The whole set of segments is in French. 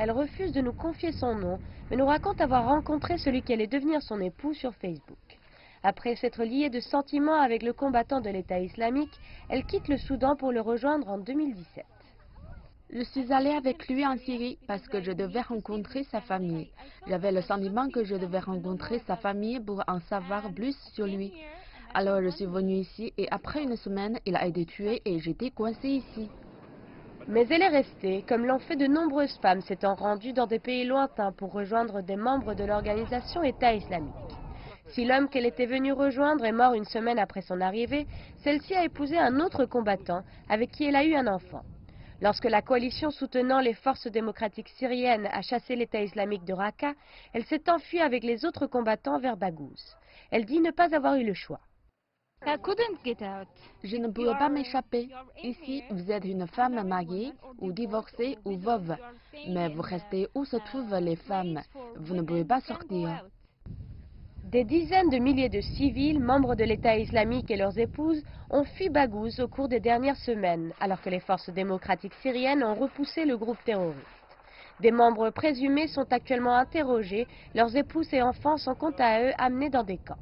Elle refuse de nous confier son nom, mais nous raconte avoir rencontré celui qui allait devenir son époux sur Facebook. Après s'être liée de sentiments avec le combattant de l'État islamique, elle quitte le Soudan pour le rejoindre en 2017. Je suis allée avec lui en Syrie parce que je devais rencontrer sa famille. J'avais le sentiment que je devais rencontrer sa famille pour en savoir plus sur lui. Alors je suis venue ici et après une semaine, il a été tué et j'étais coincée ici. Mais elle est restée, comme l'ont fait de nombreuses femmes s'étant rendues dans des pays lointains pour rejoindre des membres de l'organisation État islamique. Si l'homme qu'elle était venue rejoindre est mort une semaine après son arrivée, celle-ci a épousé un autre combattant avec qui elle a eu un enfant. Lorsque la coalition soutenant les forces démocratiques syriennes a chassé l'État islamique de Raqqa, elle s'est enfuie avec les autres combattants vers Baghouz. Elle dit ne pas avoir eu le choix. Je ne pouvais pas m'échapper. Ici, vous êtes une femme mariée ou divorcée ou veuve. Mais vous restez où se trouvent les femmes. Vous ne pouvez pas sortir. Des dizaines de milliers de civils, membres de l'État islamique et leurs épouses, ont fui Baghouz au cours des dernières semaines, alors que les forces démocratiques syriennes ont repoussé le groupe terroriste. Des membres présumés sont actuellement interrogés, leurs épouses et enfants sont quant à eux amenés dans des camps.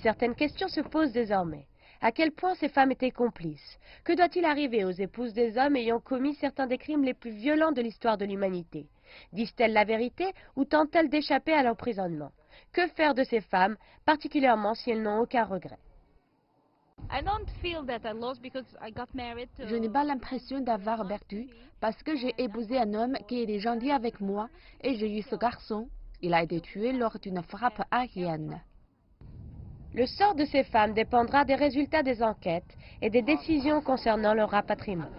Certaines questions se posent désormais. À quel point ces femmes étaient complices? Que doit-il arriver aux épouses des hommes ayant commis certains des crimes les plus violents de l'histoire de l'humanité? Disent-elles la vérité ou tentent-elles d'échapper à l'emprisonnement? Que faire de ces femmes, particulièrement si elles n'ont aucun regret? Je n'ai pas l'impression d'avoir perdu parce que j'ai épousé un homme qui était gentil avec moi et j'ai eu ce garçon. Il a été tué lors d'une frappe aérienne. Le sort de ces femmes dépendra des résultats des enquêtes et des décisions concernant leur rapatriement.